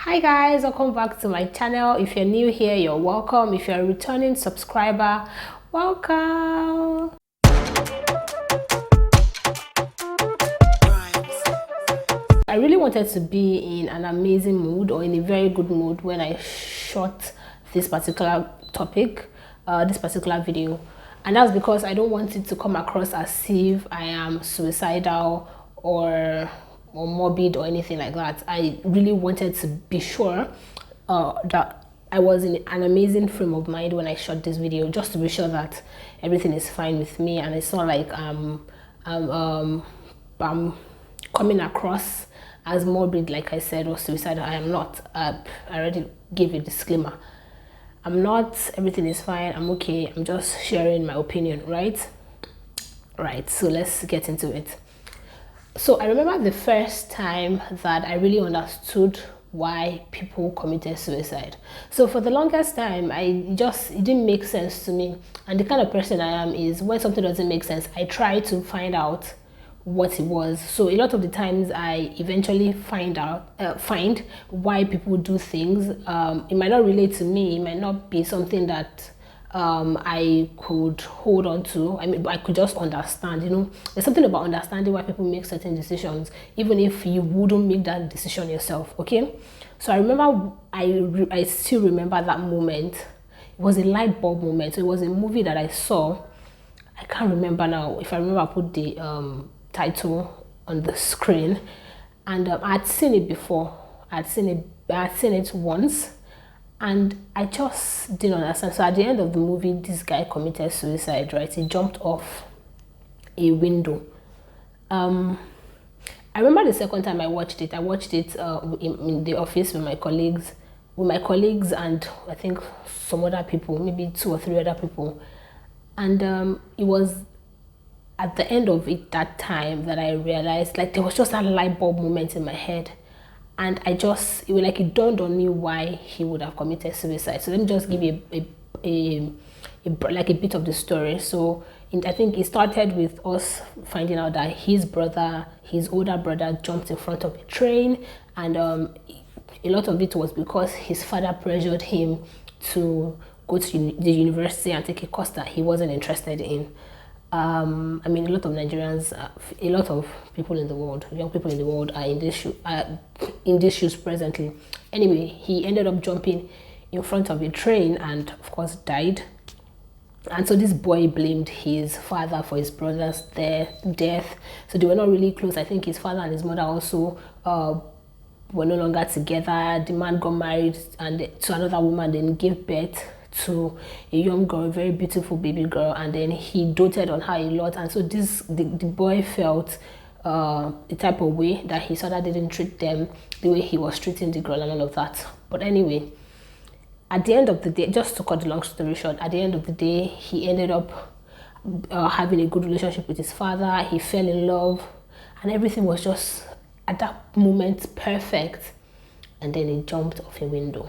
Hi guys, welcome back to my channel. If you're new here, you're welcome. If you're a returning subscriber, welcome. I really wanted to be in an amazing mood or in a very good mood when I shot this particular topic, this particular video, and that's because I don't want it to come across as if I am suicidal or morbid or anything like that. I really wanted to be sure that I was in an amazing frame of mind when I shot this video, just to be sure that everything is fine with me and it's not like I'm coming across as morbid, like I said, or suicidal. I am not. I already gave a disclaimer. I'm not. Everything is fine. I'm okay. I'm just sharing my opinion, right? Right. So let's get into it. So I remember the first time that I really understood why people committed suicide. So for the longest time, it didn't make sense to me. And the kind of person I am is when something doesn't make sense, I try to find out what it was. So a lot of the times I eventually find why people do things. It might not relate to me. It might not be something that I could hold on to. I mean, I could just understand, there's something about understanding why people make certain decisions, even if you wouldn't make that decision yourself, okay? So I remember, I still remember that moment. It was a light bulb moment. So it was a movie that I saw. I can't remember now. If I remember, I put the title on the screen, and I'd seen it before. I had seen it once, and I just didn't understand. So at the end of the movie, this guy committed suicide, right? He jumped off a window. I remember the second time I watched it in the office with my colleagues and I think some other people, maybe 2 or 3 other people. And it was at the end of it that time that I realized, like, there was just a light bulb moment in my head. And it dawned on me why he would have committed suicide. So let me just give you a bit of the story. So I think it started with us finding out that his older brother jumped in front of a train, and a lot of it was because his father pressured him to go to the university and take a course that he wasn't interested in. I mean, a lot of Nigerians, a lot of people in the world, young people in the world are in these shoes presently. Anyway, he ended up jumping in front of a train and, of course, died. And so this boy blamed his father for his brother's death. So they were not really close. I think his father and his mother also were no longer together. The man got married to another woman, then gave birth to a young girl, a very beautiful baby girl, and then he doted on her a lot. And so the boy felt the type of way that his father didn't treat them the way he was treating the girl and all of that. But anyway, at the end of the day, just to cut the long story short, at the end of the day, he ended up having a good relationship with his father. He fell in love, and everything was just at that moment perfect. And then he jumped off a window.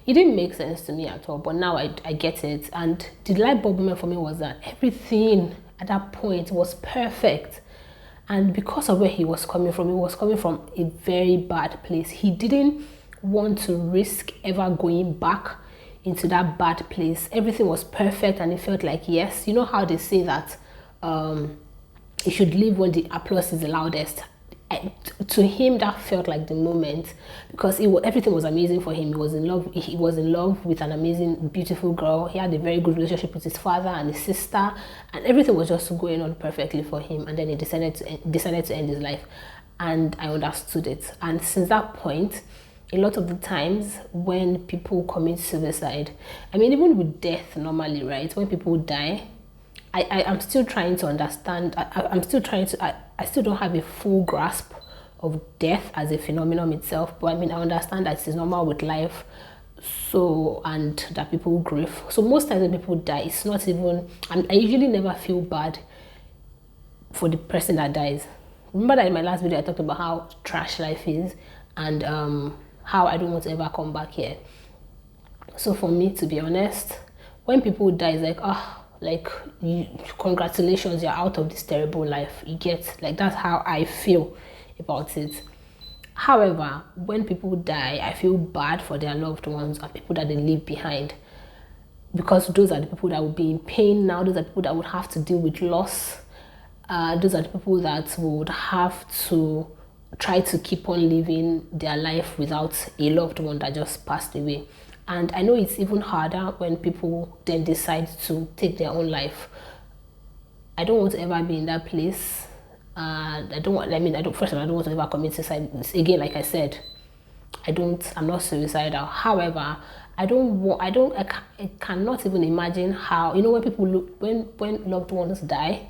It didn't make sense to me at all, but now I get it. And the light bulb moment for me was that everything at that point was perfect. And because of where he was coming from a very bad place. He didn't want to risk ever going back into that bad place. Everything was perfect, and it felt like, yes, you know how they say that you should leave when the applause is the loudest. To him, that felt like the moment, because everything was amazing for him. He was in love with an amazing, beautiful girl. He had a very good relationship with his father and his sister, and everything was just going on perfectly for him. And then he decided to end his life, and I understood it. And since that point, a lot of the times when people commit suicide, I mean, even with death normally, right? When people die, I'm still trying to understand. I still don't have a full grasp of death as a phenomenon itself. But I mean, I understand that it's normal with life. So, and that people grieve. So most times when people die, it's not even, I usually never feel bad for the person that dies. Remember that in my last video, I talked about how trash life is, and how I don't want to ever come back here. So for me, to be honest, when people die, it's like, congratulations, you're out of this terrible life. You get, like, that's how I feel about it. However, when people die, I feel bad for their loved ones and people that they leave behind, because those are the people that will be in pain now. Those are the people that would have to deal with loss. Those are the people that would have to try to keep on living their life without a loved one that just passed away. And I know it's even harder when people then decide to take their own life. I don't want to ever be in that place. I don't want, I mean, I don't, first of all, I don't want to ever commit suicide. Again, like I said, I'm not suicidal. However, I cannot even imagine how, when people look, when loved ones die,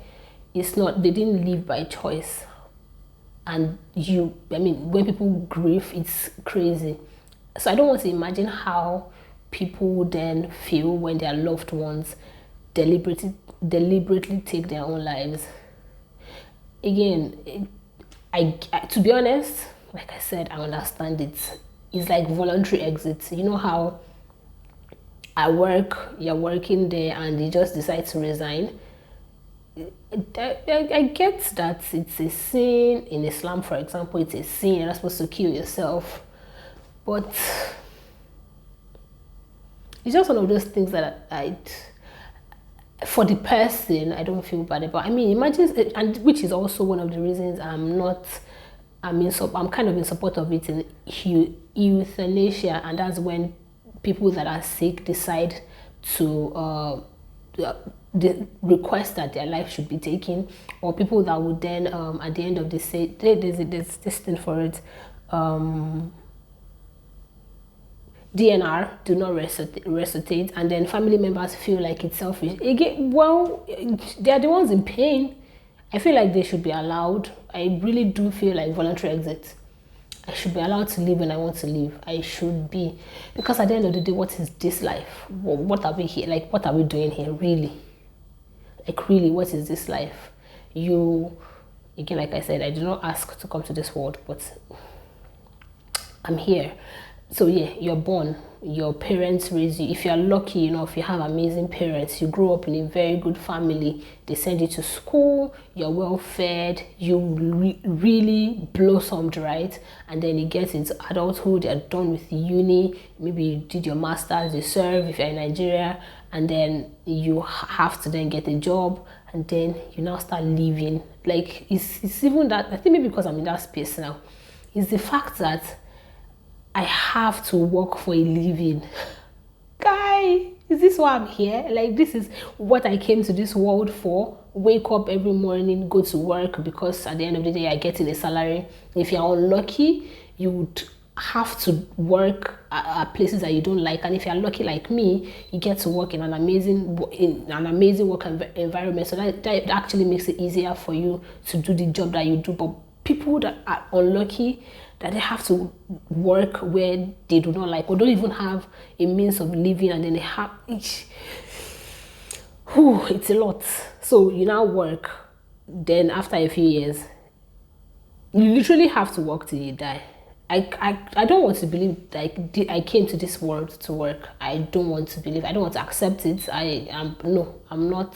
it's not, they didn't live by choice. And when people grieve, it's crazy. So I don't want to imagine how people then feel when their loved ones deliberately take their own lives. Again, to be honest, like I said, I understand it. It's like voluntary exits. You know how at work you're working there and you just decide to resign. I get that it's a sin in Islam, for example. It's a sin. You're not supposed to kill yourself, but it's just one of those things that for the person, I don't feel bad about. I mean, imagine, and which is also one of the reasons I'm kind of in support of it in euthanasia, and that's when people that are sick decide to request that their life should be taken, or people that would then at the end of the say there's this thing for it, DNR, do not resuscitate, and then family members feel like it's selfish. Again, well, they are the ones in pain. I feel like they should be allowed. I really do feel like voluntary exit. I should be allowed to live when I want to live. I should be, because at the end of the day, what is this life? What are we here? Like, what are we doing here, really? Like, really, what is this life? Again, like I said, I did not ask to come to this world, but I'm here. So yeah, you're born, your parents raise you. If you're lucky enough, you have amazing parents, you grow up in a very good family, they send you to school, you're well fed, you really blossomed, right? And then you get into adulthood, you're done with uni, maybe you did your masters, you serve if you're in Nigeria, and then you have to then get a job, and then you now start living. Like, it's even that, I think maybe because I'm in that space now, is the fact that I have to work for a living. Guy, is this why I'm here? Like, this is what I came to this world for. Wake up every morning, go to work, because at the end of the day, I get in a salary. If you're unlucky, you would have to work at places that you don't like. And if you're lucky like me, you get to work in an amazing work environment. So that actually makes it easier for you to do the job that you do. But people that are unlucky, that they have to work where they do not like, or don't even have a means of living, and then they have it's a lot. So you now work, then after a few years, you literally have to work till you die. I don't want to believe like I came to this world to work. I don't want to believe. I don't want to accept it. I'm not.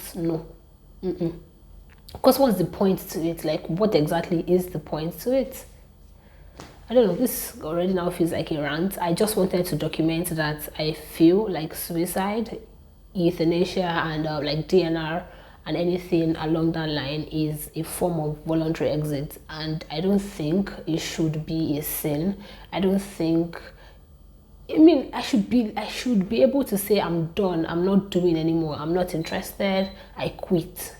Because what's the point to it? Like, what exactly is the point to it? I don't know, this already now feels like a rant. I just wanted to document that I feel like suicide, euthanasia, and like DNR and anything along that line is a form of voluntary exit. And I don't think it should be a sin. I don't think, I should be able to say I'm done, I'm not doing anymore, I'm not interested, I quit.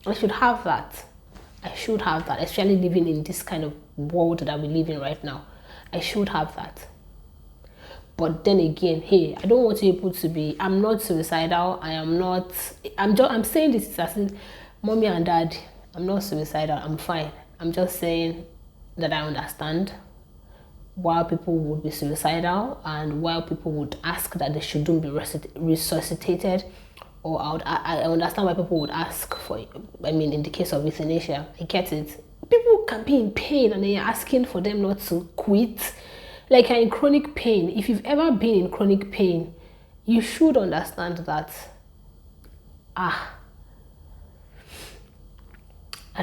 I should have that. Especially living in this kind of world that we live in right now. I should have that. But then again, hey, I don't want people to be, I'm not suicidal. I'm saying this as in, mommy and dad, I'm not suicidal, I'm fine. I'm just saying that I understand why people would be suicidal and why people would ask that they shouldn't be resuscitated. Or I understand why people would ask for, in the case of euthanasia, I get it. People can be in pain and then you're asking for them not to quit. Like, you're in chronic pain. If you've ever been in chronic pain, you should understand that, I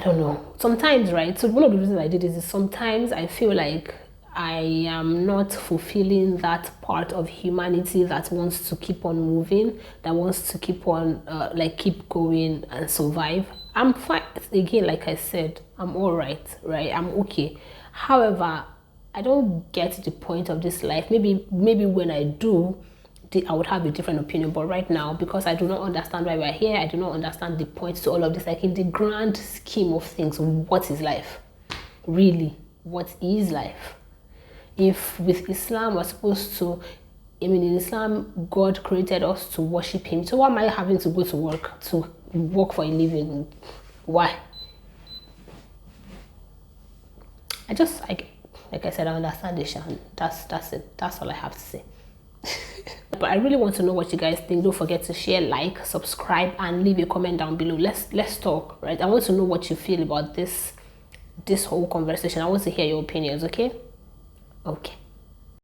don't know. Sometimes, right? So one of the reasons I did is sometimes I feel like I am not fulfilling that part of humanity that wants to keep on moving, that wants to keep on keep going and survive. I'm fine. Again, like I said, I'm all right, right? I'm okay. However, I don't get the point of this life. Maybe when I do, I would have a different opinion. But right now, because I do not understand why we're here, I do not understand the point to all of this. Like in the grand scheme of things, what is life? Really, what is life? If with Islam we're supposed to, in Islam, God created us to worship Him. So why am I having to go to work for a living? Why? Like I said, I understand the Shan. That's it. That's all I have to say. But I really want to know what you guys think. Don't forget to share, like, subscribe, and leave a comment down below. Let's talk, right? I want to know what you feel about this whole conversation. I want to hear your opinions. Okay.